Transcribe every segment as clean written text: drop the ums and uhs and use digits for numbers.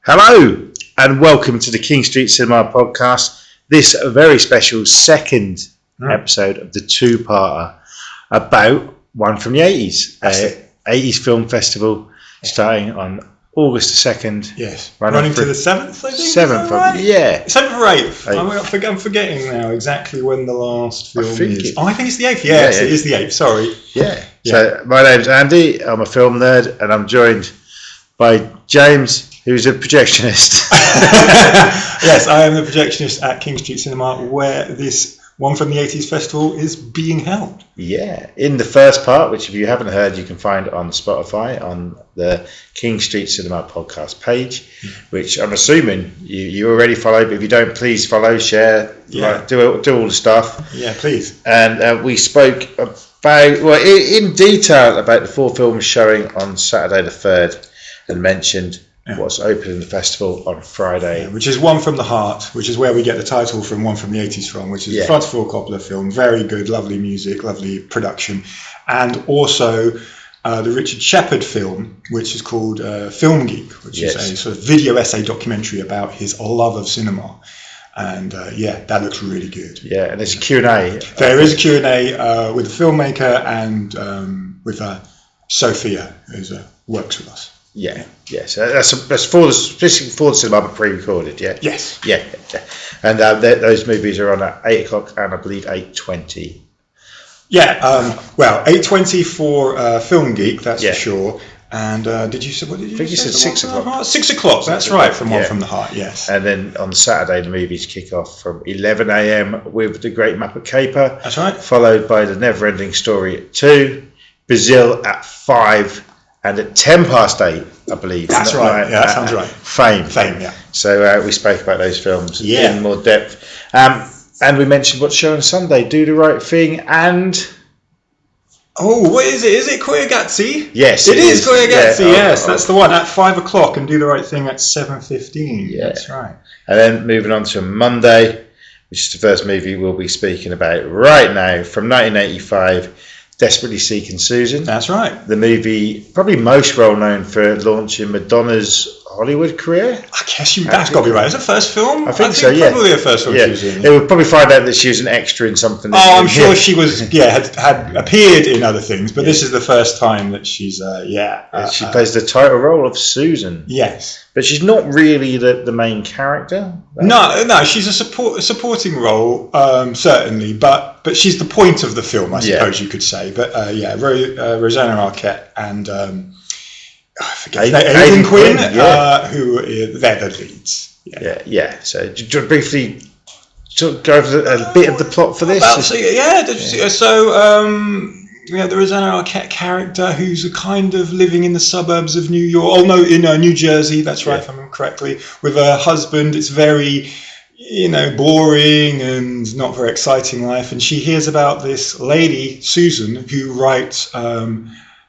Hello and welcome to the King Street Cinema podcast. This very special second episode of the two-parter about one from the 80s. 80s Film Festival starting on August the 2nd. Yes. Running to the 7th, I think? 7th, right? yeah. 7th or 8th? I'm forgetting now exactly when the last film is. I think it's the 8th. Yes, it is the 8th. Sorry. Yeah. So my name's Andy. I'm a film nerd and I'm joined by James, who's a projectionist. Yes, I am the projectionist at King Street Cinema, where this one from the 80s festival is being held. Yeah, in the first part, which if you haven't heard, you can find on Spotify on the King Street Cinema podcast page, which I'm assuming you already follow, but if you don't, please follow, share, do all the stuff. Yeah, please. And we spoke in detail about the 4 films showing on Saturday the 3rd and mentioned what's open in the festival on Friday. Yeah, which is One from the Heart, which is where we get the title from, One from the 80s from, which is a Francis Ford Coppola film. Very good, lovely music, lovely production. And also the Richard Shepard film, which is called Film Geek, which is a sort of video essay documentary about his love of cinema. And that looks really good. Yeah, and there's a Q&A. There is a Q&A with the filmmaker and with Sophia, who works with us. Yeah. So that's for the cinema, but pre-recorded. Yeah. Yes. Yeah. And those movies are on at 8:00 and I believe 8:20. Yeah. 8:20 for Film Geek. That's for sure. And did you say what did you? I think you said 6 o'clock. 6 o'clock. That's right. From One from the Heart. Yes. And then on Saturday the movies kick off from 11 a.m. with The Great Muppet Caper. That's right. Followed by The Never-Ending Story at 2, Brazil at 5. And at 8:10, I believe. That's right. Yeah, that sounds right. Fame, yeah. So we spoke about those films in more depth. And we mentioned what's shown on Sunday, Do the Right Thing, and... Oh, what is it? Is it Koyaagatsi? Yes, it is Koyaagatsi, yes. That's the one, at 5 o'clock, and Do the Right Thing at 7:15. Yeah. That's right. And then moving on to Monday, which is the first movie we'll be speaking about right now, from 1985... Desperately Seeking Susan. That's right. The movie probably most well known for launching Madonna's Hollywood career. I guess that's got to be right. Is it the first film? I think so, yeah. Probably the first film she was in. It would probably find out that she was an extra in something. I'm sure she was, had appeared in other things, but this is the first time that she's, she plays the title role of Susan. Yes. But she's not really the main character. No, she's a supporting role, certainly, but she's the point of the film, I suppose you could say. But Rosanna Arquette and I forget Aidan Quinn, who they're the leads. Yeah. So do you briefly go over a bit of the plot for this? The Rosanna Arquette character who's a kind of living in the suburbs of New York. Oh no, in New Jersey. That's right, if I remember correctly. With her husband, it's very, boring and not very exciting life. And she hears about this lady, Susan, who writes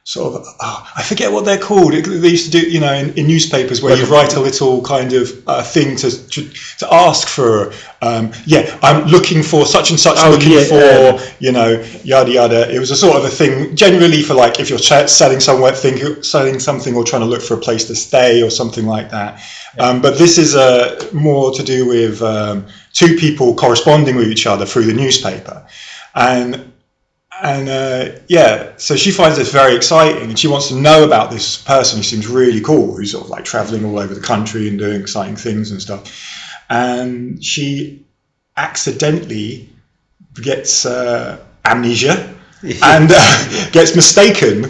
I forget what they're called. They used to do, in newspapers where you write a little kind of thing to ask for. I'm looking for such and such. Yada yada. It was a sort of a thing generally for like if you're selling something or trying to look for a place to stay or something like that. But this is more to do with 2 people corresponding with each other through the newspaper, so she finds this very exciting and she wants to know about this person who seems really cool, who's sort of like traveling all over the country and doing exciting things and stuff. And she accidentally gets amnesia and gets mistaken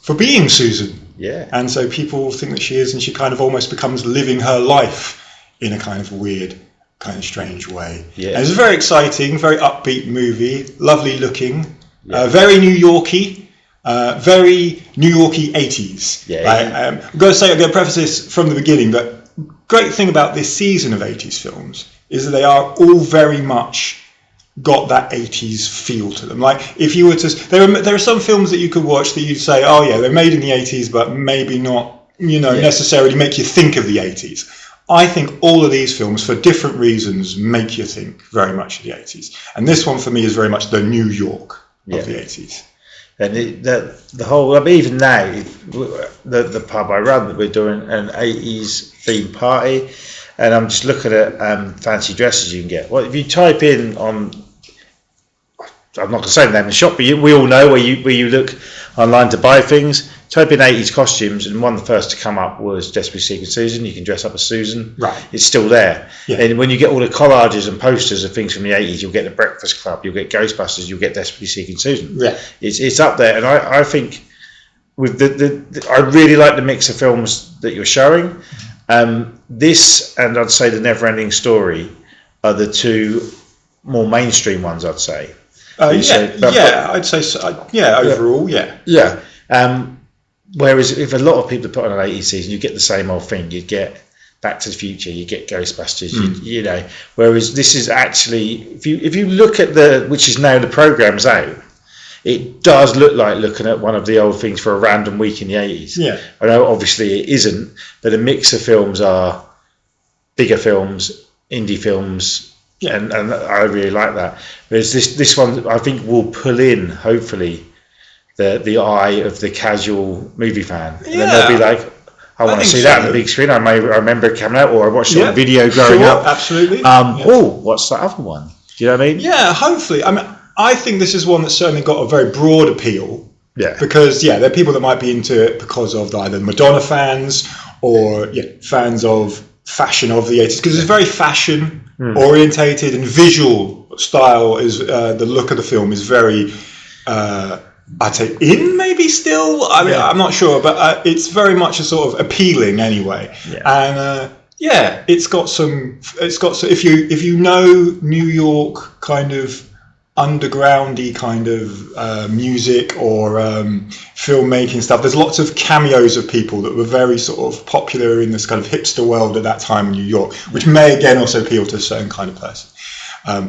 for being Susan. Yeah. And so people think that she is, and she kind of almost becomes living her life in a kind of weird, kind of strange way. Yeah. And it's a very exciting, very upbeat movie, lovely looking. Very New Yorky, very New Yorky 80s. I'm going to preface this from the beginning, but great thing about this season of 80s films is that they are all very much got that 80s feel to them. Like if you were to, there are some films that you could watch that you'd say, they're made in the 80s, but maybe not, necessarily make you think of the 80s. I think all of these films, for different reasons, make you think very much of the 80s. And this one for me is very much the New York of the 80s. And the whole, I mean, even now, the pub I run, we're doing an 80s themed party, and I'm just looking at fancy dresses you can get. Well, if you type in on, I'm not going to say the name of the shop, but we all know where you look online to buy things. Type in 80s costumes, and one of the first to come up was Desperately Seeking Susan. You can dress up as Susan. Right. It's still there. Yeah. And when you get all the collages and posters of things from the 80s, you'll get The Breakfast Club, you'll get Ghostbusters, you'll get Desperately Seeking Susan. Yeah. It's up there, and I think with I really like the mix of films that you're showing. This, and I'd say The Never-Ending Story, are the two more mainstream ones, I'd say. I'd say so. Overall, yeah. Yeah. Whereas if a lot of people put on an 80s season, you get the same old thing. You get Back to the Future, you get Ghostbusters, you know. Whereas this is actually, if you look at which is now the programme's out, it does look like looking at one of the old things for a random week in the 80s. Yeah. I know obviously it isn't, but a mix of films are bigger films, indie films, and I really like that. Whereas this one, I think, will pull in, hopefully, the eye of the casual movie fan. And then they'll be like, I want to see that on the big screen. I remember it coming out, or I watched it on video growing up. Absolutely. Oh, what's that other one? Do you know what I mean? Yeah, hopefully. I mean, I think this is one that's certainly got a very broad appeal. Yeah. Because, there are people that might be into it because of either Madonna fans or fans of fashion of the 80s. Because it's very fashion orientated, and visual style is the look of the film is very... I'd say maybe still. I mean, I'm not sure, but it's very much a sort of appealing anyway. Yeah. And it's got some. If you know New York kind of undergroundy kind of music or filmmaking stuff, there's lots of cameos of people that were very sort of popular in this kind of hipster world at that time in New York, which may again also appeal to a certain kind of person.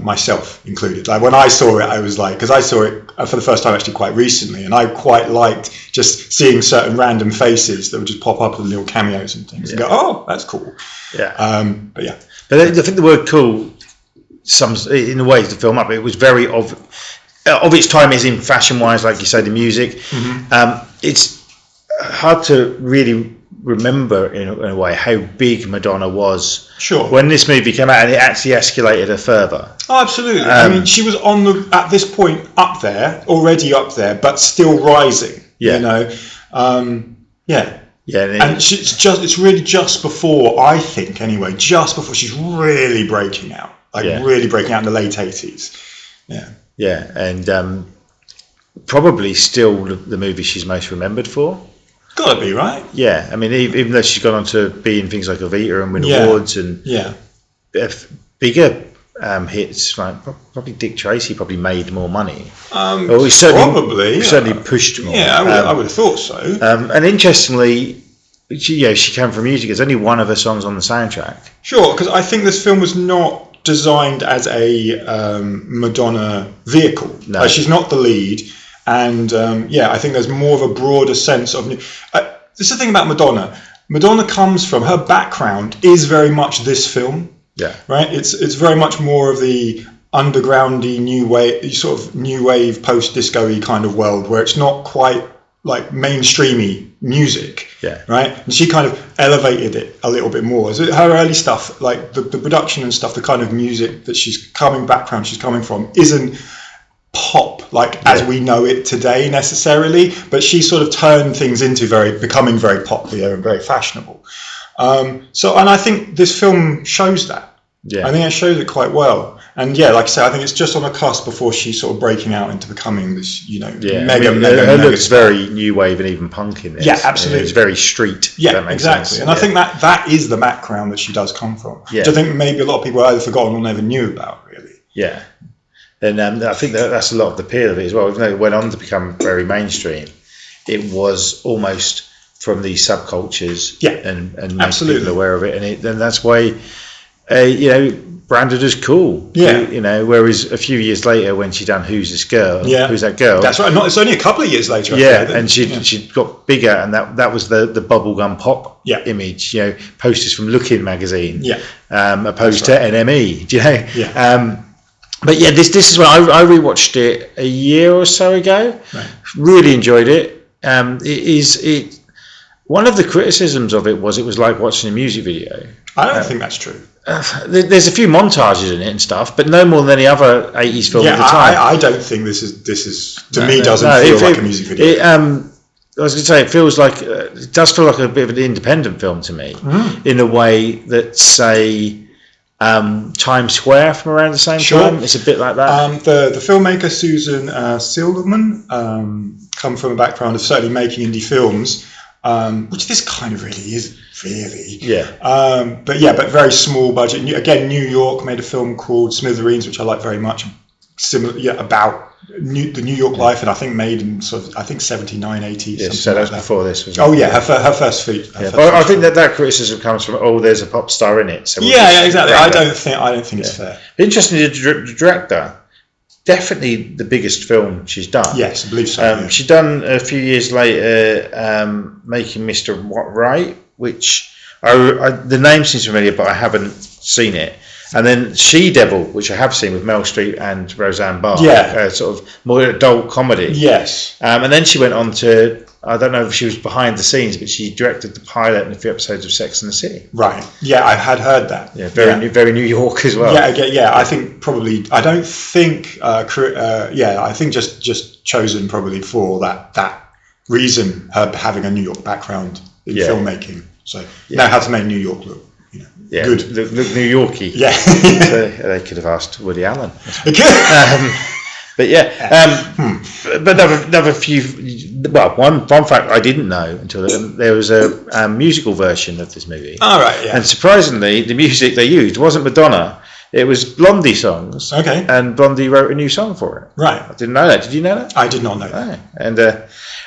Myself included. Like when I saw it, I was like, because I saw it for the first time actually quite recently, and I quite liked just seeing certain random faces that would just pop up with little cameos and things, and go, oh, that's cool. Yeah. But I think the word "cool" sums in a way to film up. It was very of its time, is in fashion-wise, like you say, the music. It's hard to really remember in a way how big Madonna was when this movie came out, and it actually escalated her further. Oh, absolutely. I mean, she was at this point already up there, but still rising. You know, and it's really just before, I think anyway, just before she's really breaking out, really breaking out in the late 80s. Yeah, and probably still the movie she's most remembered for. Gotta be, right? Yeah, I mean, even though she's gone on to be in things like Evita and win awards and bigger hits, like probably Dick Tracy probably made more money. Or he certainly pushed more. Yeah, I would have thought so. And interestingly, she came from music. There's only one of her songs on the soundtrack. Sure, because I think this film was not designed as a Madonna vehicle. No, she's not the lead. And I think there's more of a broader sense of... this is the thing about Madonna. Madonna comes from... Her background is very much this film. Yeah. Right? It's very much more of the undergroundy, new wave, post-disco-y kind of world, where it's not quite like mainstreamy music. Yeah. Right? And she kind of elevated it a little bit more. Her early stuff, like the production and stuff, the kind of music that she's coming from, isn't pop as we know it today necessarily, but she sort of turned things into becoming very popular and very fashionable. And I think this film shows that. Yeah. I think it shows it quite well. And like I say, I think it's just on the cusp before she's sort of breaking out into becoming this, mega her looks very new wave and even punk in this. Yeah, absolutely. It's very street. Yeah, that makes exactly. Sense. And I think that is the background that she does come from, which I think maybe a lot of people either forgotten or never knew about, really. Yeah. And I think that's a lot of the appeal of it as well. Even though it went on to become very mainstream, it was almost from these subcultures and make people aware of it. And that's why, branded as cool. Yeah. Whereas a few years later when she done Who's This Girl? Yeah. Who's That Girl? That's right. It's only a couple of years later. And she got bigger, and that was the bubblegum pop image. Posters from Lookin' magazine. Yeah. Opposed to NME. Do you know? Yeah. But yeah, this is when I rewatched it a year or so ago. Right. Really enjoyed it. It one of the criticisms of it was like watching a music video. I don't think that's true. There's a few montages in it and stuff, but no more than any other 80s film at the time. I don't think this is to me doesn't feel like a music video. I was going to say it feels like it does feel like a bit of an independent film to me, in a way that, say, Times Square from around the same time. It's a bit like that. The filmmaker Susan Silverman come from a background of certainly making indie films, which this kind of really is. But very small budget. Again, New York made a film called Smithereens, which I like very much. Similar, about the New York life, and I think made in sort of 79, 80. Yeah, so that was before this. Was her first feature. I think that criticism comes from there's a pop star in it. So exactly. I don't think it's fair. Interestingly, the director, definitely the biggest film she's done. Yes, I believe so. She'd done a few years later, making Mr. Right, which the name seems familiar, but I haven't seen it. And then She-Devil, which I have seen with Mel Street and Roseanne Barr, sort of more adult comedy. Yes. And then she went on to, I don't know if she was behind the scenes, but she directed the pilot and a few episodes of Sex and the City. Right. Yeah, I had heard that. Yeah, very New York as well. Yeah. I think probably. I don't think. I think just chosen probably for that reason. Her having a New York background in filmmaking, so know how to make New York look. Good. Look New Yorky. Yeah. So they could have asked Woody Allen. But another few. Well, one fact I didn't know until there was a musical version of this movie. All right. Yeah. And surprisingly, the music they used wasn't Madonna. It was Blondie songs. Okay. And Blondie wrote a new song for it. Right. I didn't know that. Did you know that? I did not know that. And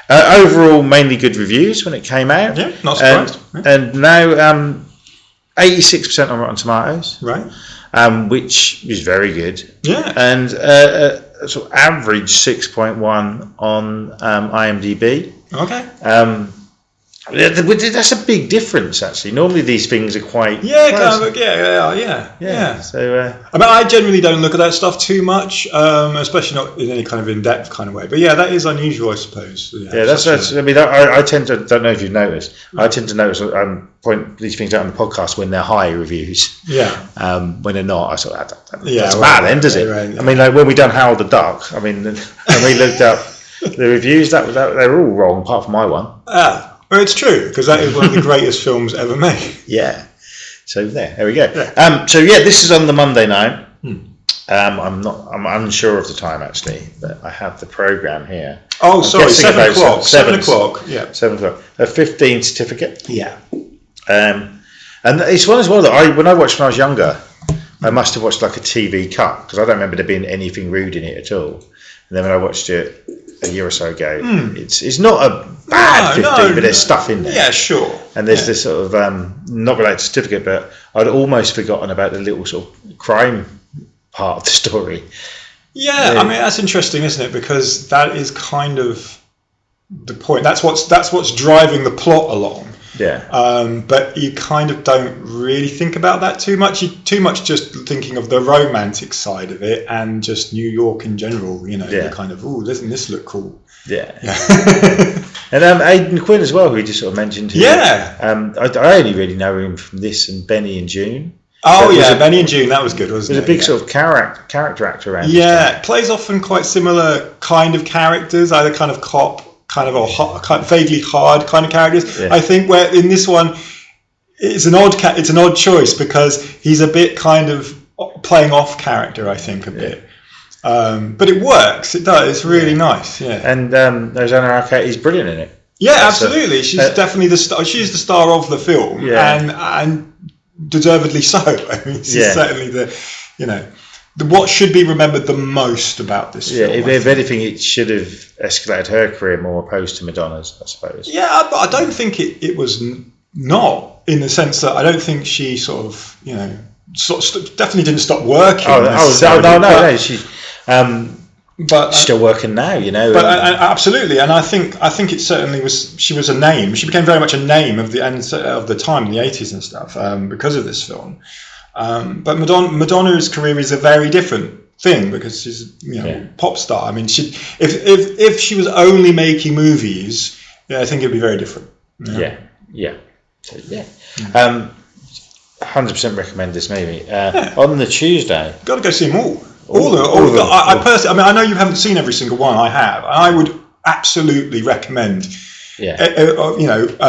overall, mainly good reviews when it came out. Yeah. Not surprised. And now. 86% on Rotten Tomatoes, right? Which is very good. Yeah, and sort of average 6.1 on IMDb. Okay. That's a big difference, actually. Normally these things are quite yeah. So I mean, I generally don't look at that stuff too much, especially not in any kind of in-depth kind of way. But yeah, that is unusual, I suppose. That's. I mean, I tend to. Don't know if you've noticed. I tend to notice point these things out on the podcast when they're high reviews. Yeah. When they're not, I sort of that's well, bad, then, does it? Right. I mean, like when we done Howard the Duck. I mean, when we looked up the reviews, that they were all wrong, apart from my one. Well, it's true, because that is one of the greatest films ever made. Yeah. So there we go. Yeah. This is on the Monday night. I'm unsure of the time, actually, but I have the programme here. Oh, sorry, 7 o'clock. 7 o'clock. Yeah. 7 o'clock. A 15 certificate. Yeah. And it's one as well that when I watched when I was younger, I must have watched like a TV cut, because I don't remember there being anything rude in it at all. And then when I watched it a year or so ago, it's not a bad 15, but there's stuff in there. Yeah, sure. And there's this sort of not related certificate, but I'd almost forgotten about the little sort of crime part of the story. Yeah, I mean that's interesting, isn't it? Because that is kind of the point. That's what's driving the plot along. Yeah. But you kind of don't really think about that too much. You're too much just thinking of the romantic side of it and just New York in general. You're kind of, doesn't this look cool? Yeah. And Aidan Quinn as well, who we just sort of mentioned here. Yeah. I only really know him from this and Benny and June. Oh yeah, Benny and June, that was good, wasn't it? There's a big sort of character actor around. Yeah, plays often quite similar kind of characters, either kind of cop, kind of vaguely hard kind of characters. Yeah. I think where in this one, it's an odd choice because he's a bit kind of playing off character. I think a bit, but it works. It does. It's really nice. Yeah. And Rosanna Arquette is brilliant in it. Yeah, absolutely. She's definitely the star. She's the star of the film. Yeah. And deservedly so. I mean, she's certainly what should be remembered the most about this film. Yeah, if anything, it should have escalated her career more opposed to Madonna's, I suppose. Yeah, I don't think it was not, in the sense that I don't think she sort of, definitely didn't stop working. No, she's but still working now, But absolutely, and I think it certainly was. She was a name. She became very much a name of the time in the 80s and stuff because of this film. But Madonna's career is a very different thing because she's pop star. I mean, if she was only making movies, I think it'd be very different. Yeah. 100% recommend this movie. On the Tuesday, got to go see them all. All of them. I personally, I know you haven't seen every single one. I have. I would absolutely recommend.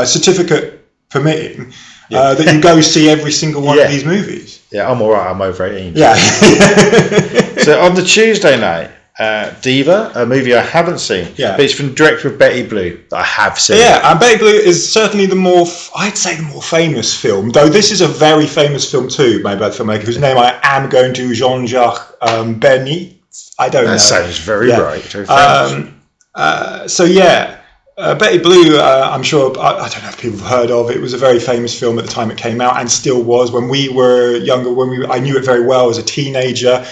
Certificate permitting, that you go see every single one of these movies. Yeah, I'm all right. I'm over 18. Yeah. So on the Tuesday night, Diva, a movie I haven't seen. Yeah. But it's from director of Betty Blue that I have seen. Yeah, and Betty Blue is certainly the more famous film, though this is a very famous film too, made by the filmmaker whose name I am going to, Jean-Jacques Berny. I don't know. That sounds very right. Very Betty Blue, I'm sure, I don't know if people have heard of. It was a very famous film at the time it came out, and still was when we were younger. I knew it very well as a teenager,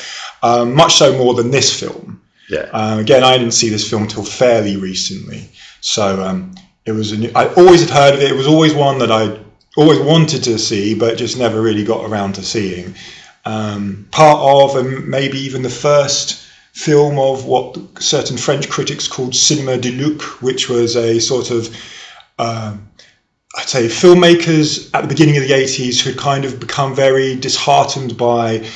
much so more than this film. Yeah. Again, I didn't see this film until fairly recently, so it was. I always had heard of it. It was always one that I always wanted to see, but just never really got around to seeing. Part of, and maybe even the first film of what certain French critics called cinéma de look, which was a sort of, I'd say, filmmakers at the beginning of the 80s who had kind of become very disheartened by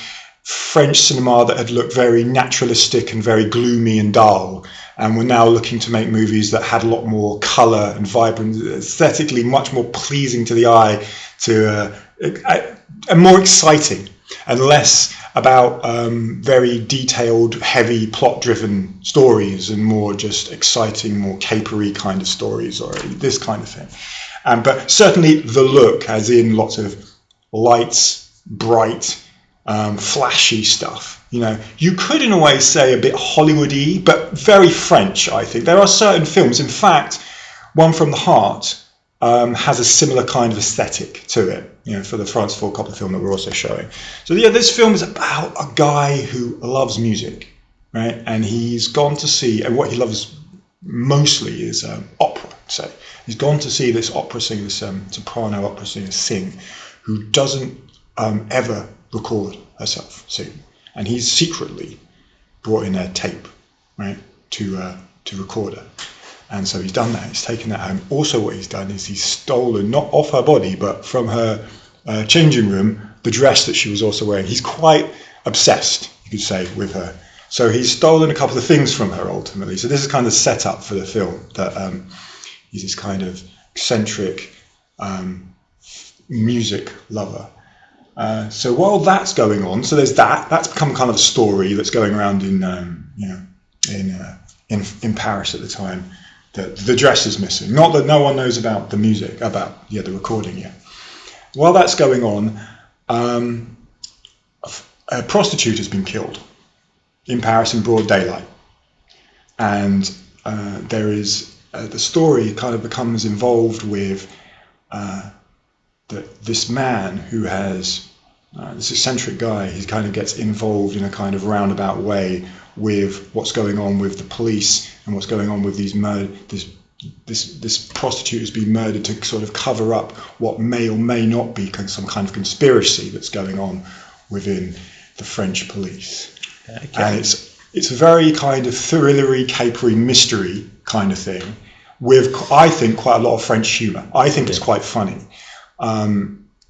French cinema that had looked very naturalistic and very gloomy and dull, and were now looking to make movies that had a lot more colour and vibrant, aesthetically much more pleasing to the eye, and more exciting, and less about very detailed, heavy, plot-driven stories, and more just exciting, more capery kind of stories, or this kind of thing. But certainly the look, as in lots of lights, bright, flashy stuff. You could in a way say a bit Hollywoody, but very French, I think. There are certain films, in fact, One from the Heart has a similar kind of aesthetic to it, for the Francis Ford Coppola film that we're also showing. So this film is about a guy who loves music, right? And he's gone to see, and what he loves mostly is opera, say. He's gone to see this opera singer, this soprano opera singer sing, who doesn't ever record herself sing. And he's secretly brought in a tape, right, to record her. And so he's done that. He's taken that home. Also, what he's done is he's stolen, not off her body, but from her changing room, the dress that she was also wearing. He's quite obsessed, you could say, with her. So he's stolen a couple of things from her, ultimately. So this is kind of set up for the film, that he's this kind of eccentric music lover. So while that's going on, so there's that. That's become kind of a story that's going around in Paris at the time. That the dress is missing. Not that no one knows about the music, about the recording yet. While that's going on, a prostitute has been killed in Paris in broad daylight, and there is the story kind of becomes involved with this man who has this eccentric guy. He kind of gets involved in a kind of roundabout way with what's going on with the police and what's going on with these this prostitute has been murdered to sort of cover up what may or may not be some kind of conspiracy that's going on within the French police. Okay. And it's a very kind of thrillery, capery mystery kind of thing with, I think, quite a lot of French humour. I think it's quite funny,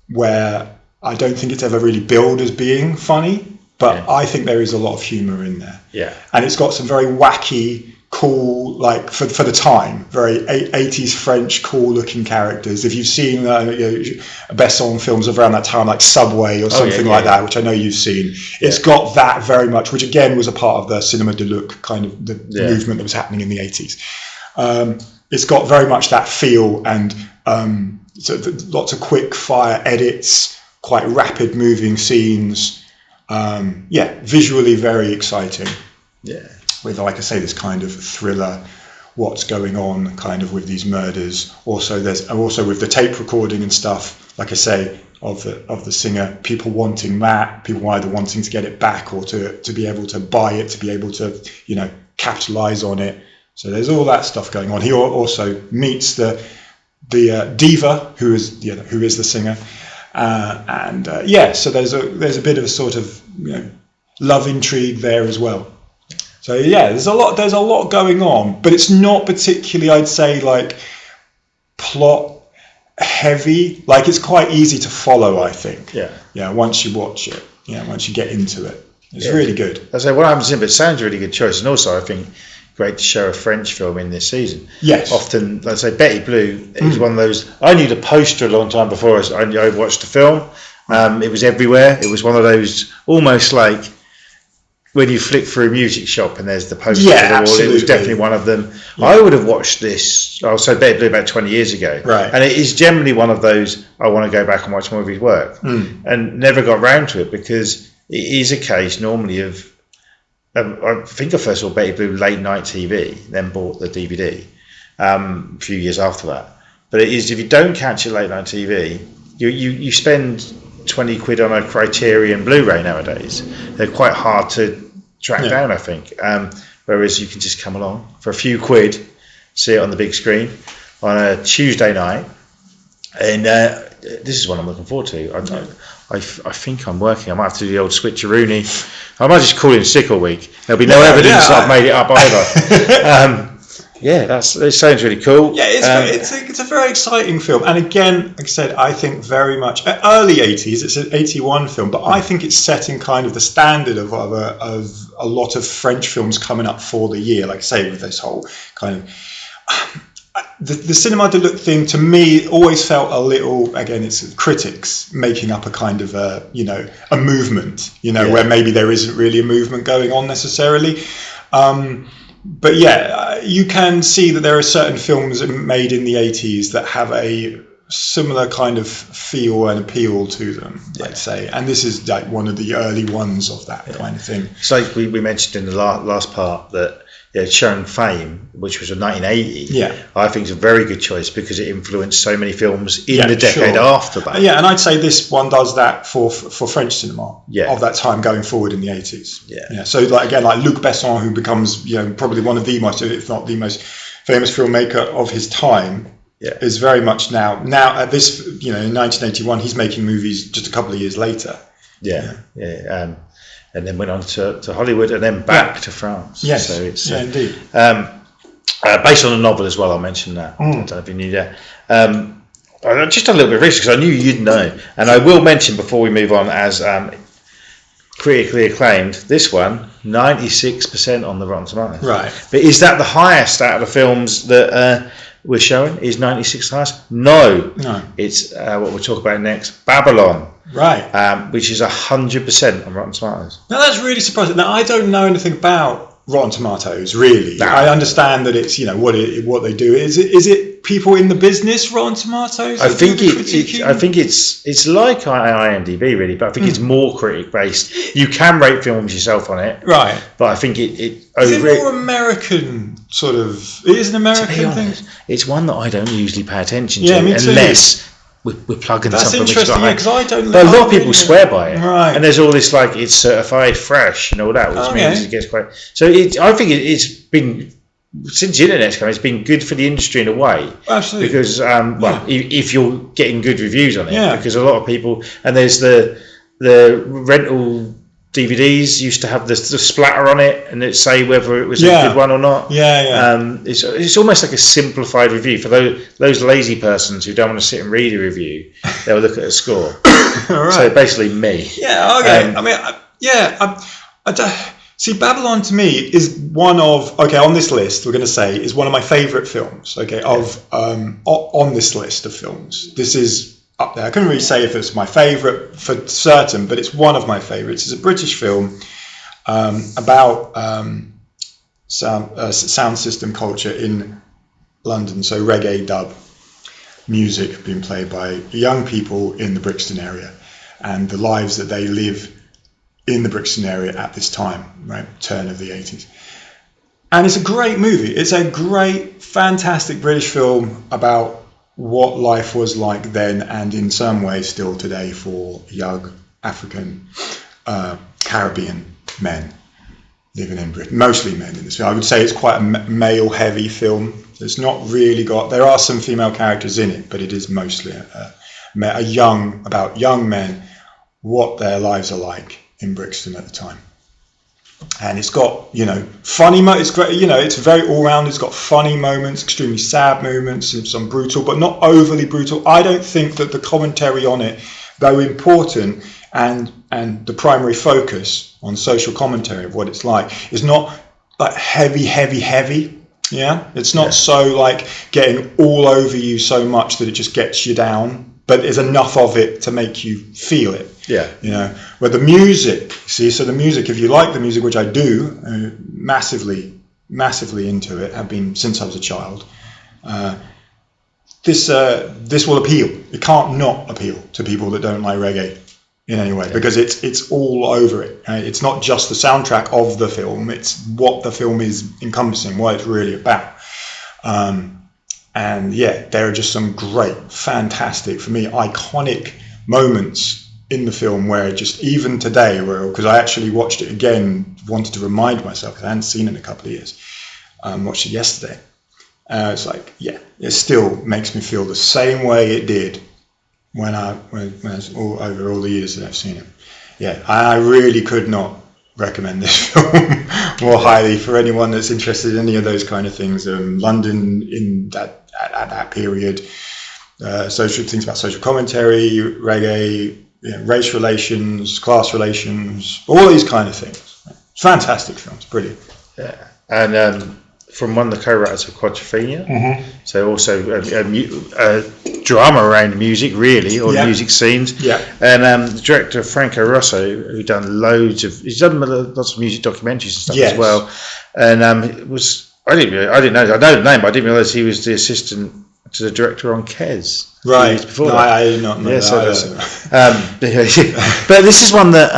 where I don't think it's ever really billed as being funny, but I think there is a lot of humour in there. Yeah. And it's got some very wacky, cool, like for the time, very 80s French cool looking characters. If you've seen Besson films of around that time, like Subway or something like that, which I know you've seen, it's got that very much, which again was a part of the cinéma de look kind of the movement that was happening in the 80s. It's got very much that feel, and lots of quick fire edits, quite rapid moving scenes. Visually very exciting. Yeah. With, like I say, this kind of thriller, what's going on kind of with these murders. Also with the tape recording and stuff, like I say, of the singer, people wanting that, people either wanting to get it back or to be able to buy it, to be able to, capitalize on it. So there's all that stuff going on. He also meets the Diva, who is the singer. So there's a bit of a sort of love intrigue there as well. So yeah, there's a lot going on, but it's not particularly, I'd say, like plot heavy. Like it's quite easy to follow, I think. Yeah, once you watch it, once you get into it, it's really good. I say what happens in, but it sounds a really good choice, and also I think great to show a French film in this season. Yes. Often, let's say Betty Blue is one of those. I knew the poster a long time before I watched the film. It was everywhere. It was one of those almost like when you flick through a music shop and there's the poster on the wall. Absolutely. It was definitely one of them. Yeah. I would have watched this. I saw Betty Blue about 20 years ago. Right. And it is generally one of those, I want to go back and watch more of his work. And never got round to it because it is a case normally of, I think I first saw Betty Blue late night TV, then bought the DVD a few years after that. But it is, if you don't catch it late night TV, you spend 20 quid on a Criterion Blu-ray nowadays. They're quite hard to track down, I think. Whereas you can just come along for a few quid, see it on the big screen on a Tuesday night. And this is what I'm looking forward to. I think I'm working. I might have to do the old switcheroony. I might just call in sick all week. There'll be no evidence that I've made it up either. It sounds really cool. Yeah, it's a very exciting film. And again, like I said, I think very much early 80s. It's an 81 film, but I think it's setting kind of the standard of a lot of French films coming up for the year. Like I say, with this whole kind of the cinema de look thing, to me always felt a little, again, it's critics making up a kind of a movement, where maybe there isn't really a movement going on necessarily. But you can see that there are certain films made in the 80s that have a similar kind of feel and appeal to them, I'd say. And this is like one of the early ones of that kind of thing. So we mentioned in the last part that Sharon Fame, which was in 1980, I think is a very good choice because it influenced so many films in the decade after that. And I'd say this one does that for French cinema of that time going forward in the 80s. So like Luc Besson, who becomes probably one of the most, if not the most famous filmmaker of his time, is very much now at this in 1981 he's making movies just a couple of years later. And then went on to Hollywood and then back to France. Yes, so it's indeed. Based on a novel as well. I'll mention that. I don't know if you knew that. I just done a little bit of research because I knew you'd know. And I will mention before we move on, as critically acclaimed, this one 96% on the Rotten Tomatoes. Right. But is that the highest out of the films that we're showing? Is 96 the highest? No. It's what we'll talk about next. Babylon. Right. Which is 100% on Rotten Tomatoes. Now that's really surprising. Now I don't know anything about Rotten Tomatoes really. No. I understand that it's what they do. Is it people in the business Rotten Tomatoes? I think it's like IMDb really, but I think it's more critic based. You can rate films yourself on it, right? But I think it is it more American sort of? It is an American thing. It's one that I don't usually pay attention to, me too. Unless we're plugging That's something. That's interesting, because I don't. But a lot of people swear by it, right? And there's all this like it's certified fresh and all that, which means it gets quite. So I think it's been since the internet's come, it's been good for the industry in a way. Absolutely. Because if you're getting good reviews on it, because a lot of people, and there's the rental DVDs used to have the splatter on it, and it say whether it was a good one or not. It's almost like a simplified review for those lazy persons who don't want to sit and read a review. They'll look at a score. Right. So basically, me. Yeah. Okay. See, Babylon to me is one of on this list we're going to say is one of my favourite films. On this list of films, this is up there. I couldn't really say if it's my favourite for certain, but it's one of my favourites. It's a British film about sound system culture in London. So reggae dub music being played by young people in the Brixton area and the lives that they live in the Brixton area at this time, right, turn of the 80s. And it's a great movie. It's a great, fantastic British film about what life was like then and in some ways still today for young African Caribbean men living in Britain, mostly men in this film. I would say it's quite a male-heavy film. It's not really there are some female characters in it, but it is mostly about young men, what their lives are like in Brixton at the time. And it's got, funny it's great, it's very all-round. It's got funny moments, extremely sad moments, and some brutal, but not overly brutal. I don't think that the commentary on it, though important, and the primary focus on social commentary of what it's like, is not like heavy. Yeah, it's not so like getting all over you so much that it just gets you down. But there's enough of it to make you feel it. Yeah. But the music, so the music, if you like the music, which I do, massively into it, have been since I was a child, this will appeal. It can't not appeal to people that don't like reggae in any way, because it's all over it. It's not just the soundtrack of the film, it's what the film is encompassing, what it's really about. And there are just some great, fantastic, for me, iconic moments in the film where just even today, because I actually watched it again, wanted to remind myself, because I hadn't seen it in a couple of years, watched it yesterday. It's like, it still makes me feel the same way it did when I was over all the years that I've seen it. Yeah, I really could not recommend this film more highly for anyone that's interested in any of those kind of things. London in at that period, social things about social commentary, reggae, race relations, class relations, all these kind of things. Fantastic films, brilliant. Yeah, and from one of the co-writers of Quadrophenia, so also drama around music, really, or music scenes. Yeah, and the director Franco Rosso, who done he's done lots of music documentaries and stuff as well. And I didn't know the name, but I didn't realise he was the assistant to the director on Kes. Right. Before I did not know that. But this is one that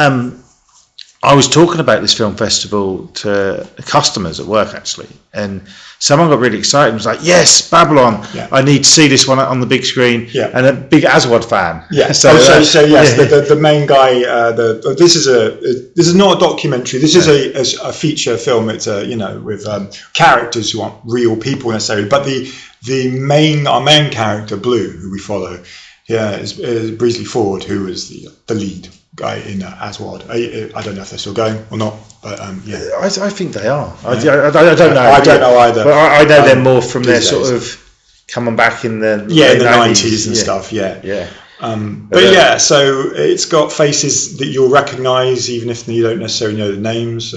I was talking about this film festival to customers at work, actually, and someone got really excited and was like, yes, Babylon, I need to see this one on the big screen, and a big Aswad fan. Yeah, so yes, the main guy, this is not a documentary, this is a feature film. It's with characters who aren't real people necessarily, but our main character, Blue, who we follow, is Breesley Ford, who is the lead guy in Aswad. I don't know if they're still going or not, but I think they are. I don't know. I don't know either. But I know them more from their sort of coming back in the the 90s and stuff. Yeah. So it's got faces that you'll recognise, even if you don't necessarily know the names.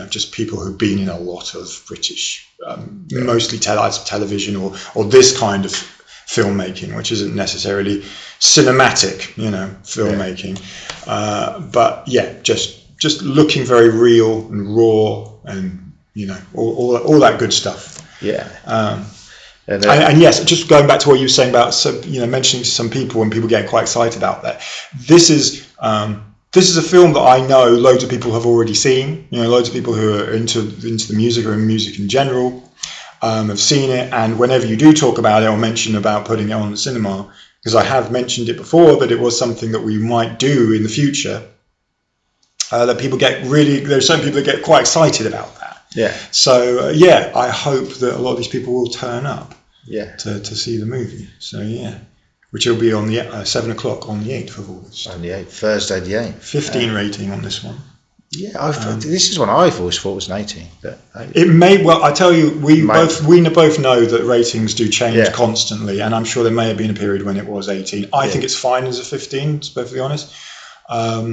Just people who've been in a lot of British, mostly television or this kind of filmmaking, which isn't necessarily cinematic, filmmaking. But just looking very real and raw, and all that good stuff. Yeah. And yes, just going back to what you were saying about mentioning some people and people getting quite excited about that. This is a film that I know loads of people have already seen. Loads of people who are into the music or in music in general have seen it. And whenever you do talk about it or mention about putting it on the cinema, because I have mentioned it before, that it was something that we might do in the future, that people there's some people that get quite excited about that. Yeah. So I hope that a lot of these people will turn up. Yeah. To see the movie. So which will be on the 7:00 on the 8th of August. On the 8th, Thursday the 8th. 15 rating on this one. Yeah, this is one I've always thought was an 18. But it may well. I tell you, we both know that ratings do change constantly, and I'm sure there may have been a period when it was 18. I think it's fine as a 15, to be perfectly honest. I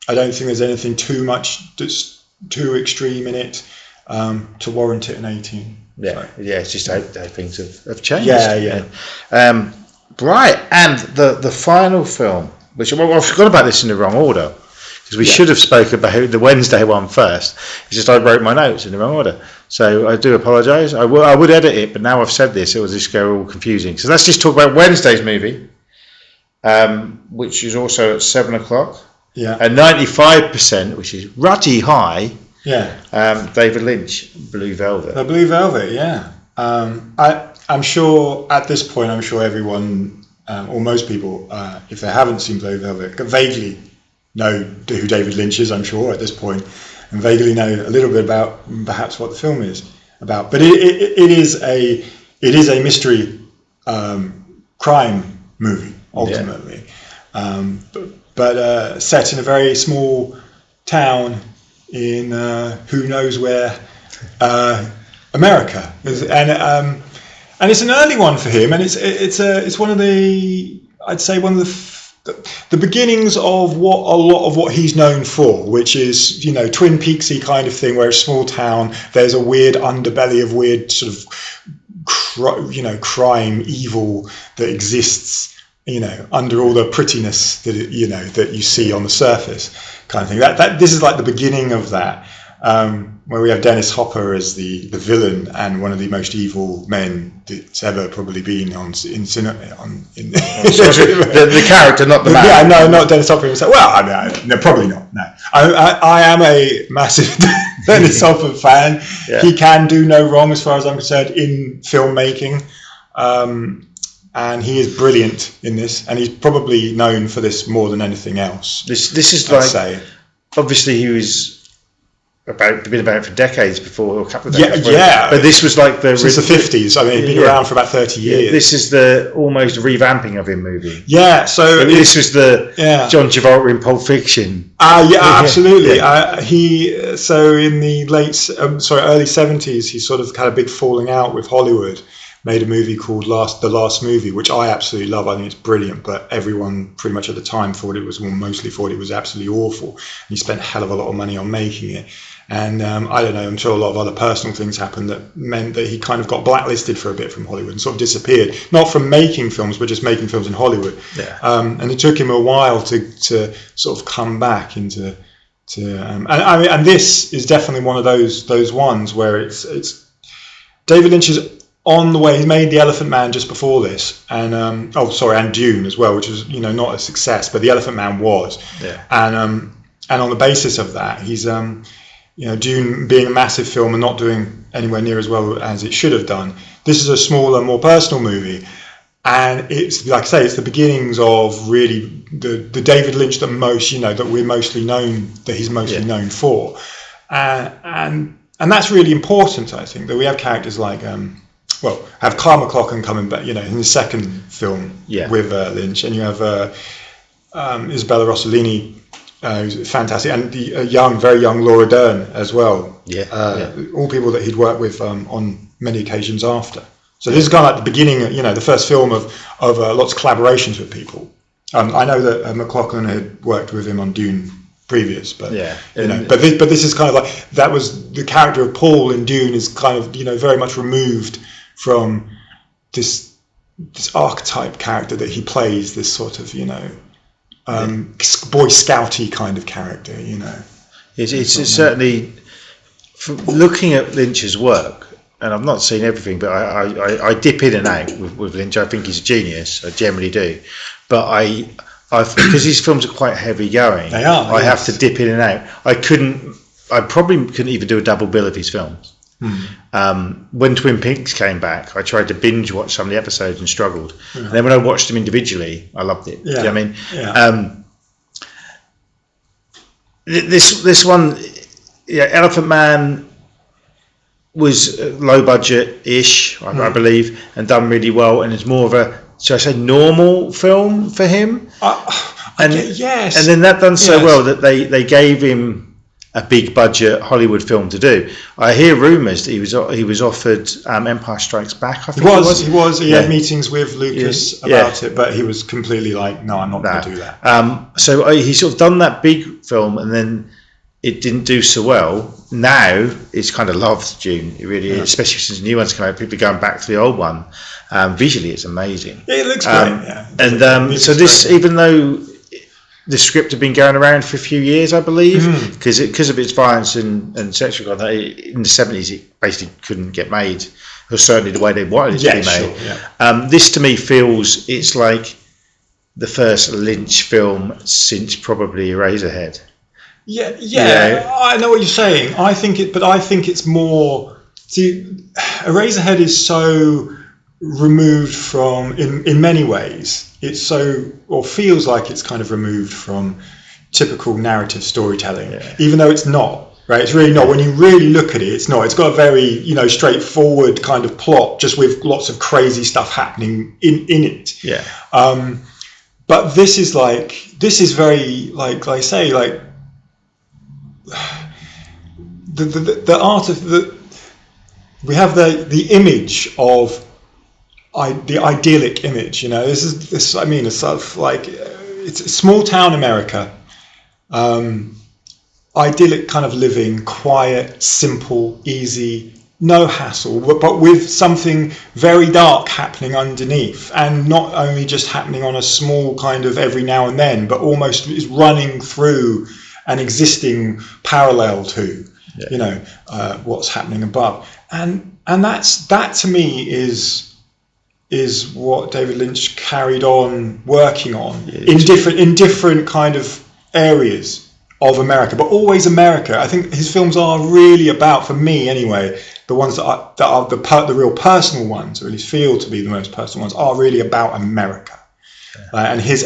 don't think there's anything too much that's too extreme in it to warrant it an 18. Yeah, it's just how things have changed. Yeah. Right, and the final film, which I forgot about this in the wrong order, because we should have spoken about the Wednesday one first. It's just I wrote my notes in the wrong order, so I do apologise. I would edit it, but now I've said this, it will just go all confusing. So let's just talk about Wednesday's movie, which is also at 7:00. Yeah, and 95%, which is ruddy high. Yeah. David Lynch, Blue Velvet. The Blue Velvet, yeah. I'm sure at this point, everyone, or most people, if they haven't seen Blue Velvet, vaguely know who David Lynch is, I'm sure, at this point, and vaguely know a little bit about perhaps what the film is about. But it is a mystery crime movie, ultimately. But set in a very small town in who knows where, America, and it's an early one for him, and it's one of the, I'd say, one of the beginnings of what a lot of what he's known for, which is, you know, Twin Peaksy kind of thing, where a small town, there's a weird underbelly of weird sort of crime, evil that exists, you know, under all the prettiness that that you see on the surface, kind of thing. That this is like the beginning of that, where we have Dennis Hopper as the villain and one of the most evil men that's ever probably been the character, not the man. Yeah, no, not Dennis Hopper himself. Well, no, probably not. No, I am a massive Dennis Hopper fan. Yeah. He can do no wrong, as far as I'm concerned, in filmmaking. And he is brilliant in this, and he's probably known for this more than anything else. This is like, obviously he was been about for decades before, or a couple of decades. Yeah. But this was like since the 50s. I mean, he'd been around for about 30 years. Yeah, this is the almost revamping of him movie. Yeah. So this was the John Travolta in Pulp Fiction. Absolutely. Yeah. So in the early 70s, he sort of had a big falling out with Hollywood. Made a movie called The Last Movie, which I absolutely love. I think it's brilliant, but everyone pretty much at the time mostly thought it was absolutely awful. And he spent a hell of a lot of money on making it. And I don't know, I'm sure a lot of other personal things happened that meant that he kind of got blacklisted for a bit from Hollywood and sort of disappeared. Not from making films, but just making films in Hollywood. Yeah. And it took him a while to sort of come back into. And this is definitely one of those ones where it's David Lynch is on the way. He made The Elephant Man just before this, and and Dune as well, which was, you know, not a success, but The Elephant Man was. Yeah. And on the basis of that, he's Dune being a massive film and not doing anywhere near as well as it should have done. This is a smaller, more personal movie, and it's, like I say, it's the beginnings of really the David Lynch that we're mostly known, that he's mostly known for, and that's really important. I think that we have characters like have Carl McLachlan coming back, you know, in the second film with Lynch, and you have Isabella Rossellini, who's fantastic, and the very young Laura Dern as well. All people that he'd worked with on many occasions after. So this is kind of like the beginning, you know, the first film of lots of collaborations with people. I know that McLachlan had worked with him on Dune previous, but but this is kind of like, that was the character of Paul in Dune is kind of, you know, very much removed from this archetype character that he plays, this sort of, you know, Boy Scouty kind of character, you know. It's certainly, from looking at Lynch's work, and I've not seen everything, but I dip in and out with Lynch. I think he's a genius. I generally do, but because his films are quite heavy going, they are. I have to dip in and out. I probably couldn't even do a double bill of his films. When Twin Peaks came back, I tried to binge watch some of the episodes and struggled. And then when I watched them individually, I loved it. Yeah. Do you know what I mean? This one, Elephant Man was low budget-ish, I believe, and done really well, and it's more of a, should I say, normal film for him. Yes. And then that done so well that they gave him a big budget Hollywood film to do. I hear rumours that he was offered Empire Strikes Back. I think he was. He had meetings with Lucas about it, but he was completely like, no, I'm not going to do that. So he sort of done that big film, and then it didn't do so well. Now it's kind of loved, Dune. It really is, especially since the new one's come out. People are going back to the old one. Visually, it's amazing. Yeah, it looks great. And so this, great. Even though the script had been going around for a few years, I believe, because of its violence and sexual content, in the 70s it basically couldn't get made, or certainly the way they wanted it to be made. Sure, this to me feels, it's like the first Lynch film since probably Eraserhead. Yeah, I know what you're saying. I think it's more. See, Eraserhead is so removed from, in many ways, it's so, or feels like it's kind of removed from typical narrative storytelling, even though it's not. Right, it's really not. When you really look at it, it's not. It's got a very, you know, straightforward kind of plot, just with lots of crazy stuff happening in it. Yeah. But this is very, like I say, like, the art of we have the image of the idyllic image. This I mean, it's sort of like it's small town America, idyllic kind of living, quiet, simple, easy, no hassle, but with something very dark happening underneath, and not only just happening on a small kind of every now and then, but almost is running through and existing parallel to what's happening above, and that to me is what David Lynch carried on working on in different kind of areas of America, but always America. I think his films are really about, for me anyway, the ones that are the real personal ones, or at least feel to be the most personal ones, are really about America, and his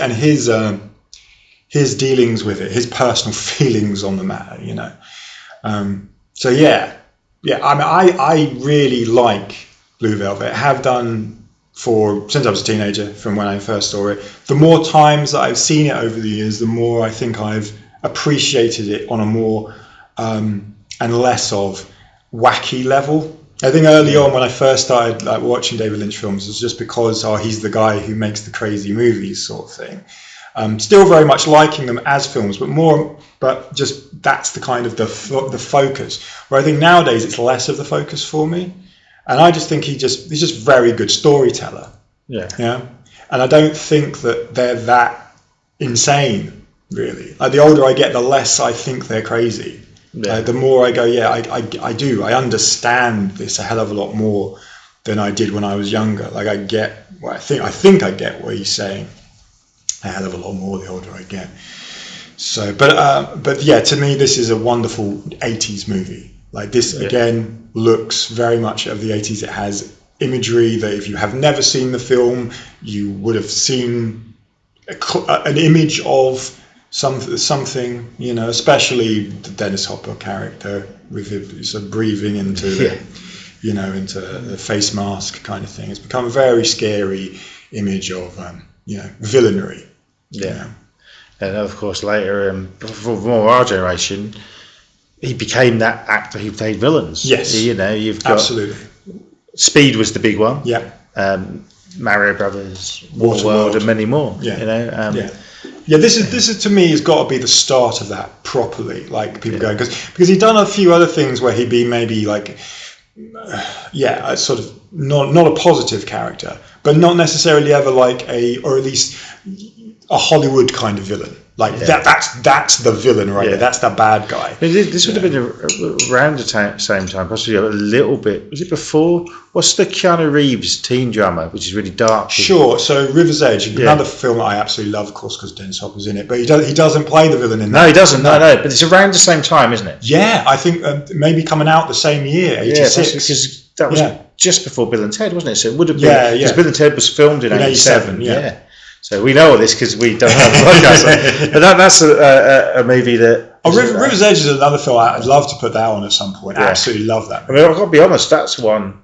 dealings with it, his personal feelings on the matter. So yeah. I mean, I really like Blue Velvet. Have done since I was a teenager, from when I first saw it. The more times that I've seen it over the years, the more I think I've appreciated it on a more and less of wacky level. I think early on, when I first started watching David Lynch films, it was just because he's the guy who makes the crazy movies sort of thing. Still very much liking them as films, but just that's the kind of the focus. Where I think nowadays it's less of the focus for me, and I just think he's just very good storyteller. Yeah. And I don't think that they're that insane. Really, the older I get, the less I think they're crazy. The more I go, I do. I understand this a hell of a lot more than I did when I was younger. Like I get, I think I get what he's saying a hell of a lot more the older I get. So, but yeah, to me, this is a wonderful 80s movie. Like this again looks very much of the 80s. It has imagery that if you have never seen the film, you would have seen an image of something, especially the Dennis Hopper character with his sort of breathing into into the face mask kind of thing. It's become a very scary image of villainy. And of course later, for more our generation, he became that actor who played villains. Yes, you've got absolutely. Speed was the big one. Yeah. Mario Brothers, Waterworld, and many more. Yeah, this is to me has got to be the start of that properly. Like people going because he'd done a few other things where he'd be maybe like a sort of not a positive character, but not necessarily ever like or at least a Hollywood kind of villain. Like that's the villain right there. That's the bad guy. This would have been around the same time, possibly a little bit. Was it before? What's the Keanu Reeves teen drama, which is really dark? Sure. So River's Edge, another film that I absolutely love, of course, because Dennis Hopper's in it. But he doesn't play the villain in that. No, he doesn't. No. But it's around the same time, isn't it? Yeah, I think maybe coming out the same year, 86. Yeah, because that was just before Bill and Ted, wasn't it? So it would have been because Bill and Ted was filmed in 87. Yeah. So we know all this because we don't have a podcast. But that's a movie that... River's Edge is another film I'd love to put that on at some point. I absolutely love that movie. I mean, I've got to be honest, that's one...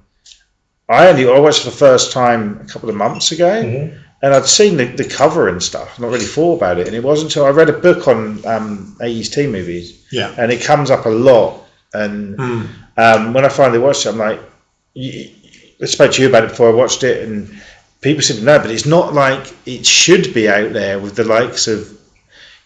I watched for the first time a couple of months ago, and I'd seen the cover and stuff, not really thought about it, and it wasn't until I read a book on 80s teen movies, and it comes up a lot, and when I finally watched it, I'm like... I spoke to you about it before I watched it, and... people said no, but it's not like it should be out there with the likes of,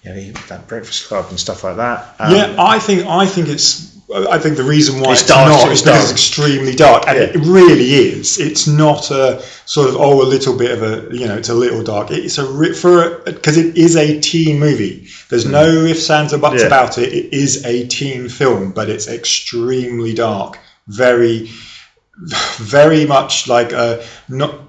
that Breakfast Club and stuff like that. I think it's. I think the reason why it's not is because it's extremely dark, and it really is. It's not a sort of a little bit of a it's a little dark. It's because it is a teen movie. There's no ifs, ands, or buts about it. It is a teen film, but it's extremely dark. Very, very much like not.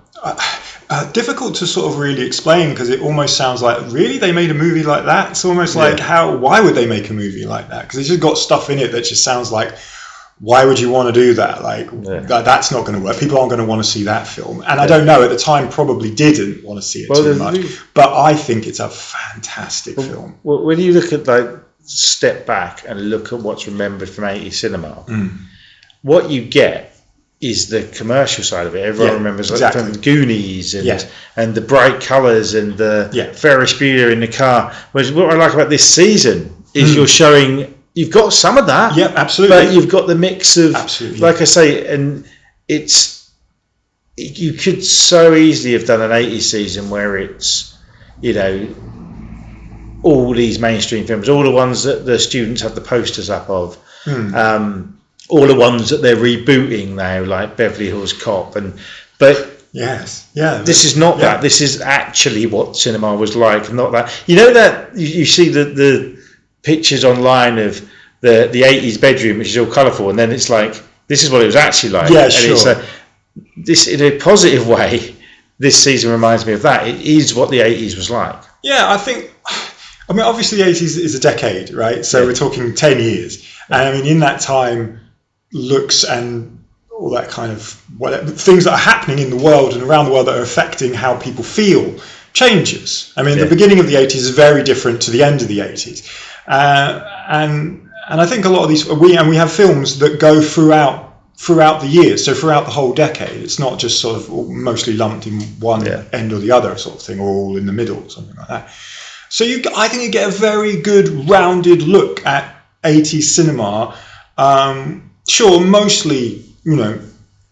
Difficult to sort of really explain because it almost sounds like really they made a movie like that. It's almost like why would they make a movie like that? Because it's just got stuff in it that just sounds like why would you want to do that? Like that's not going to work. People aren't going to want to see that film. And I don't know, at the time probably didn't want to see it too much. But I think it's a fantastic film. Well, when you look at step back and look at what's remembered from 80s cinema, what you get is the commercial side of it. Everyone remembers from the Goonies and the bright colours and the Ferris Bueller in the car. Whereas what I like about this season is you're showing you've got some of that. Yeah, absolutely. But you've got the mix of, absolutely, like I say, and you could so easily have done an 80s season where it's, all these mainstream films, all the ones that the students have the posters up of, all the ones that they're rebooting now, like Beverly Hills Cop, but yes, yeah, this is not that. This is actually what cinema was like, not that. That you see the pictures online of the 80s bedroom, which is all colourful, and then it's like, this is what it was actually like. Yeah, and sure. This, in a positive way, this season reminds me of that. It is what the 80s was like. Yeah, obviously the 80s is a decade, right? So we're talking 10 years. And in that time, looks and all that kind of things that are happening in the world and around the world that are affecting how people feel changes. The beginning of the 80s is very different to the end of the 80s. And I think a lot of these, we have films that go throughout the years, so throughout the whole decade. It's not just sort of mostly lumped in one end or the other sort of thing, or all in the middle or something like that. So I think you get a very good rounded look at 80s cinema. Sure, mostly,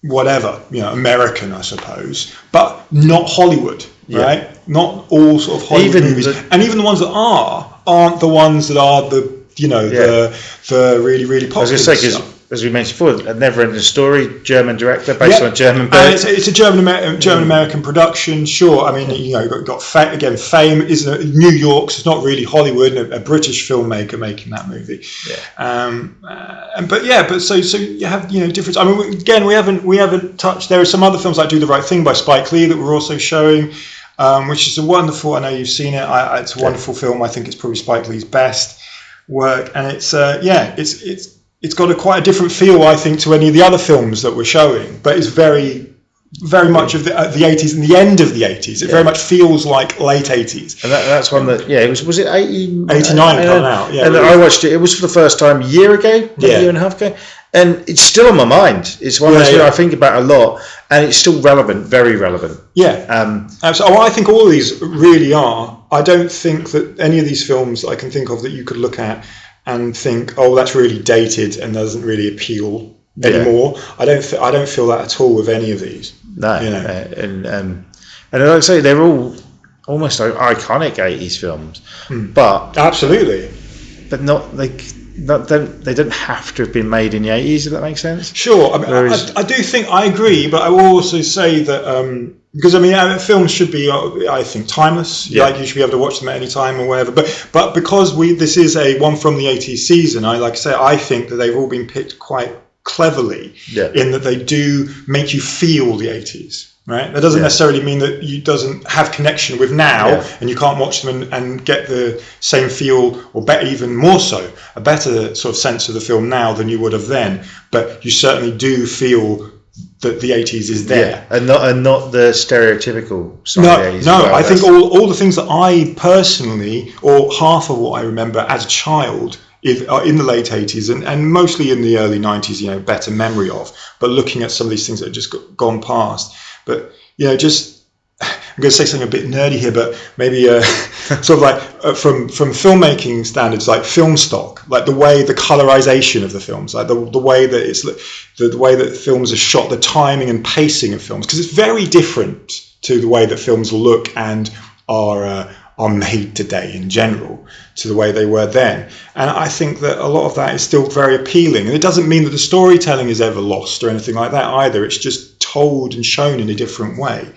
whatever, American, I suppose, but not Hollywood, right? Not all sort of Hollywood movies. And even the ones that aren't the ones that are the really, really popular. I was going to say, because as we mentioned before, a never-ending story, German director, based on a German book. It's a German-American production, sure. You've got Fame is New York, so it's not really Hollywood, a British filmmaker making that movie. But so you have different. Again, we haven't touched. There are some other films like Do the Right Thing by Spike Lee that we're also showing, which is a wonderful. I know you've seen it. It's a wonderful film. I think it's probably Spike Lee's best work, and it's got quite a different feel, I think, to any of the other films that we're showing, but it's very, very much of the 80s and the end of the 80s. It very much feels like late 80s. And that's one that, was it 89 coming out? Yeah, and I watched it. It was for the first time a year ago, a year and a half ago, and it's still on my mind. It's one of those I think about a lot, and it's still relevant, very relevant. Yeah. So I think all of these really are. I don't think that any of these films that I can think of that you could look at and think, oh, that's really dated and doesn't really appeal anymore. I don't feel that at all with any of these. No, and like I say, they're all almost like iconic 80s films, but absolutely, but not like. They don't have to have been made in the 80s, if that makes sense. Sure. I do think I agree, but I will also say that because films should be, I think, timeless. Like you should be able to watch them at any time or whatever. But because this is a one from the 80s season, I think that they've all been picked quite cleverly in that they do make you feel the 80s. Right. That doesn't necessarily mean that you doesn't have connection with now, and you can't watch them and get the same feel, or even more so, a better sort of sense of the film now than you would have then. But you certainly do feel that the 80s is there, and not the stereotypical side of the 80s. No, I think all the things that I personally, or half of what I remember as a child, in the late 80s and mostly in the early 90s, better memory of. But looking at some of these things that have just gone past. But, I'm going to say something a bit nerdy here, but maybe sort of like from filmmaking standards, like film stock, like the colorization of the films, like the way that it's the way that films are shot, the timing and pacing of films, because it's very different to the way that films look and are made today in general to the way they were then. And I think that a lot of that is still very appealing. And it doesn't mean that the storytelling is ever lost or anything like that either. It's just told and shown in a different way.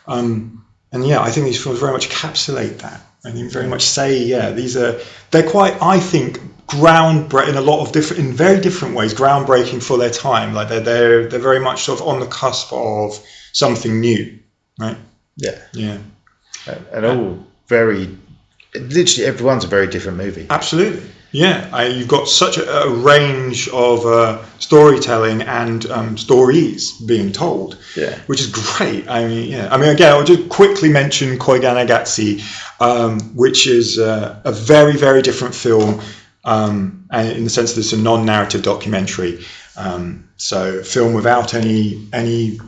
I think these films very much encapsulate that. I think very much say, they're quite, I think, groundbreaking in a lot of in very different ways, groundbreaking for their time. Like they're very much sort of on the cusp of something new, right? Yeah. And all literally everyone's a very different movie. Absolutely. Yeah, you've got such a range of storytelling and stories being told, which is great. Again, I'll just quickly mention Koiganagazzi, which is a very, very different film, and in the sense that it's a non-narrative documentary. So a film without any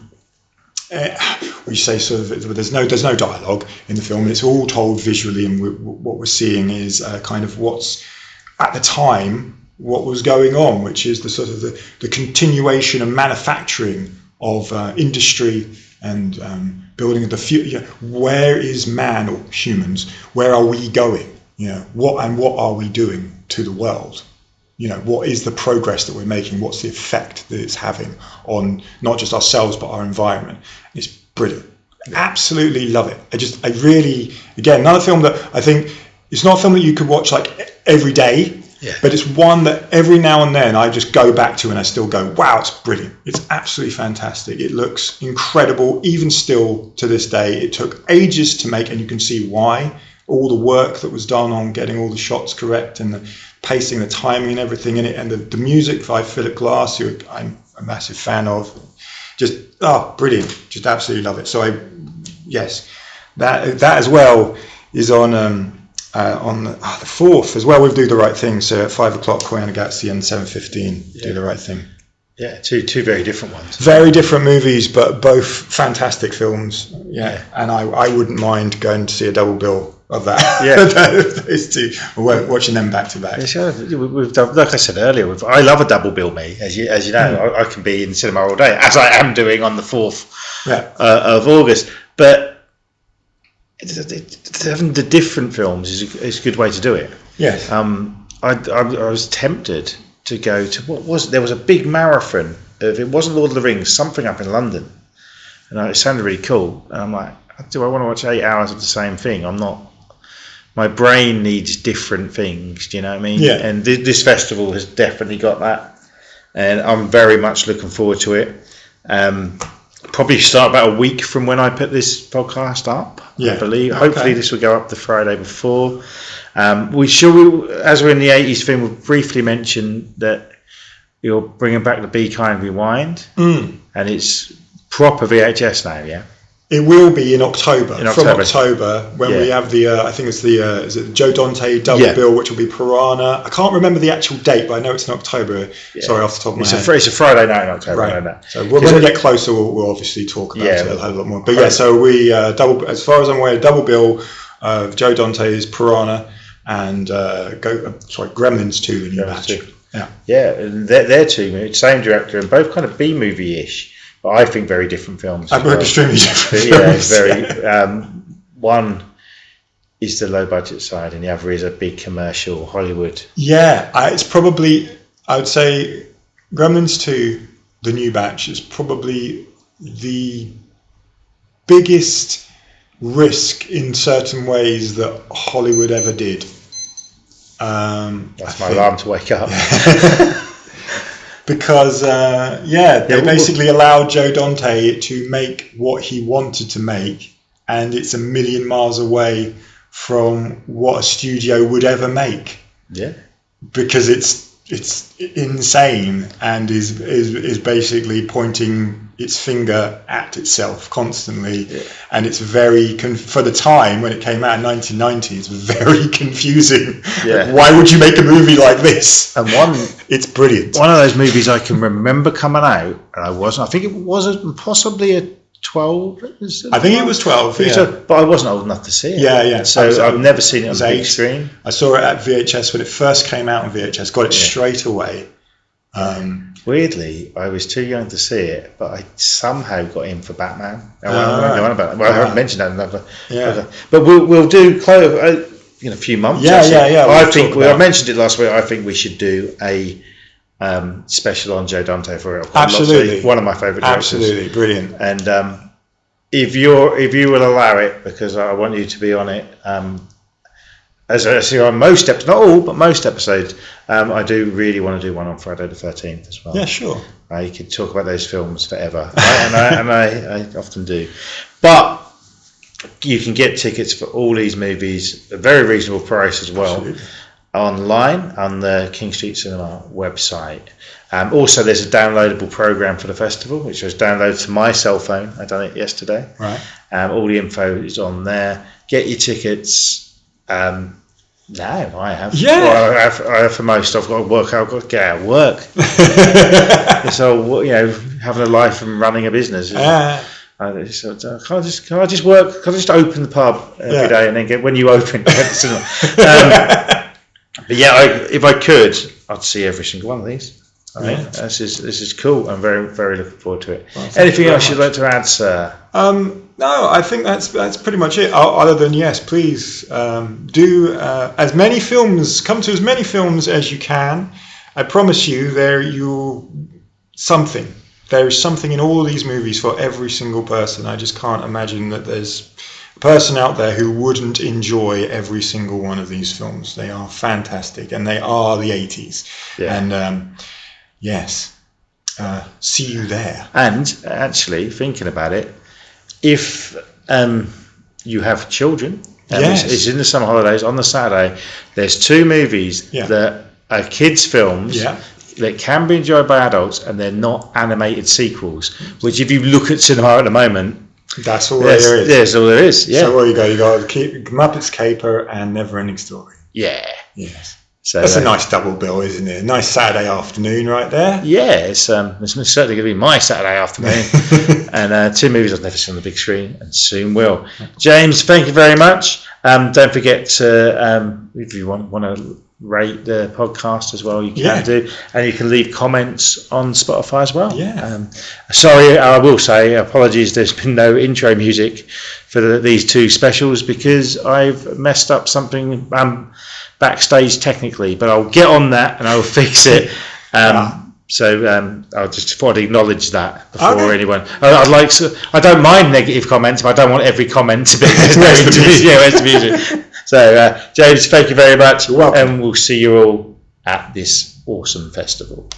we say sort of there's no dialogue in the film, and it's all told visually, and what we're seeing is kind of what's at the time what was going on, which is the sort of the continuation and manufacturing of industry and building the future. Where is man, or humans? Where are we going? What are we doing to the world? What is the progress that we're making? What's the effect that it's having on not just ourselves but our environment? It's brilliant. Absolutely love it. I really, again, another film that I think it's not a film that you could watch like every day. Yeah. But it's one that every now and then I just go back to and I still go, wow, it's brilliant. It's absolutely fantastic. It looks incredible, even still to this day. It took ages to make, and you can see why. All the work that was done on getting all the shots correct and the pacing, the timing and everything in it. And the music by Philip Glass, who I'm a massive fan of. Just, brilliant. Just absolutely love it. So yes, that as well is on the 4th as well. We'll Do the Right Thing. So at 5 o'clock, Coy and Agatsy, and 7:15, Do the Right Thing. Yeah, two very different ones. Very different movies, but both fantastic films. Yeah. And I wouldn't mind going to see a double bill of that. Yeah. Those two, watching them back to back. Yeah, we've done, like I said earlier, I love a double bill, me. As you know, I can be in the cinema all day, as I am doing on the 4th of August. But having the different films is a good way to do it. Yes. I was tempted to go to there was a big marathon of, it wasn't Lord of the Rings, something up in London, and it sounded really cool. And I'm like, do I want to watch 8 hours of the same thing? I'm not. My brain needs different things. Do you know what I mean? Yeah. And this festival has definitely got that, and I'm very much looking forward to it. Probably start about a week from when I put this podcast up. I believe. Okay. Hopefully this will go up the Friday before. As we're in the 80s thing, we'll briefly mention that you're bringing back the Be Kind Rewind, and it's proper VHS now, yeah? It will be in October. From October, when we have the, I think it's the, is it Joe Dante double bill, which will be Piranha. I can't remember the actual date, but I know it's in October. Yeah. Sorry, off the top of my head. It's a Friday night in October. Right. I know that. So when we get closer, we'll obviously talk about it a lot more. But yeah, so we, as far as I'm aware, double bill of Joe Dante's Piranha and Gremlins 2, the new batch. Yeah, and they're two, same director, and both kind of B-movie-ish. But I think very different films. Extremely different. Yeah, very. One is the low budget side, and the other is a big commercial Hollywood. Yeah, it's probably, I would say, Gremlins 2, the new batch, is probably the biggest risk in certain ways that Hollywood ever did. That's my alarm to wake up. Because, they basically allowed Joe Dante to make what he wanted to make, and it's a million miles away from what a studio would ever make. Yeah. Because it's insane and is basically pointing its finger at itself constantly, and it's very for the time when it came out in 1990, it's very confusing. Yeah. Why would you make a movie like this? And it's brilliant. One of those movies I can remember coming out, and I think it was possibly a 12. I think it was 12. But I wasn't old enough to see it. Yeah. So I've never seen it on the big screen. I saw it at VHS when it first came out on VHS. Got it straight away. Weirdly, I was too young to see it, but I somehow got in for Batman. I haven't mentioned that. But we'll do in a few months. Yeah. I mentioned it last week. I think we should do a special on Joe Dante for it. Absolutely, one of my favourite directors. Absolutely, brilliant. And if you will allow it, because I want you to be on it. As I see on most episodes, not all, but most episodes, I do really want to do one on Friday the 13th as well. Yeah, sure. You could talk about those films forever, and I often do. But you can get tickets for all these movies at a very reasonable price as well. Absolutely. Online on the King Street Cinema website. Also, there's a downloadable program for the festival, which was downloaded to my cell phone. I done it yesterday. Right. All the info is on there. Get your tickets. Now I have. Yeah. Well, I have for most. I've got to work. I've got to get out of work. So having a life and running a business. Can I just work? Can I just open the pub every day and then when you open? But yeah, if I could, I'd see every single one of these. I think this is cool. I'm very, very looking forward to it. Well, anything else you'd like to add, sir? No, I think that's pretty much it. Other than yes, please do as many films. Come to as many films as you can. I promise you, there is something in all of these movies for every single person. I just can't imagine that there's a person out there who wouldn't enjoy every single one of these films. They are fantastic, and they are the 80s. Yeah. And yes, see you there. And actually, thinking about it, if you have children, it's in the summer holidays on the Saturday, there's 2 movies that are kids' films that can be enjoyed by adults, and they're not animated sequels, which if you look at cinema at the moment, that's all there is. That's all there is, yeah. So what you got Muppets Caper and Neverending Story. Yeah. Yes. So that's a nice double bill, isn't it? A nice Saturday afternoon right there. Yeah, it's certainly going to be my Saturday afternoon. And 2 movies I've never seen on the big screen, and soon will. James, thank you very much. Don't forget to, if you want to rate the podcast as well, you can do. And you can leave comments on Spotify as well. Yeah. Sorry, I will say, apologies, there's been no intro music for these 2 specials because I've messed up something backstage technically, but I'll get on that and I'll fix it. So I'll just thought I'd acknowledge that before anyone. I don't mind negative comments, but I don't want every comment to be where's the music. So James, thank you very much, and we'll see you all at this awesome festival.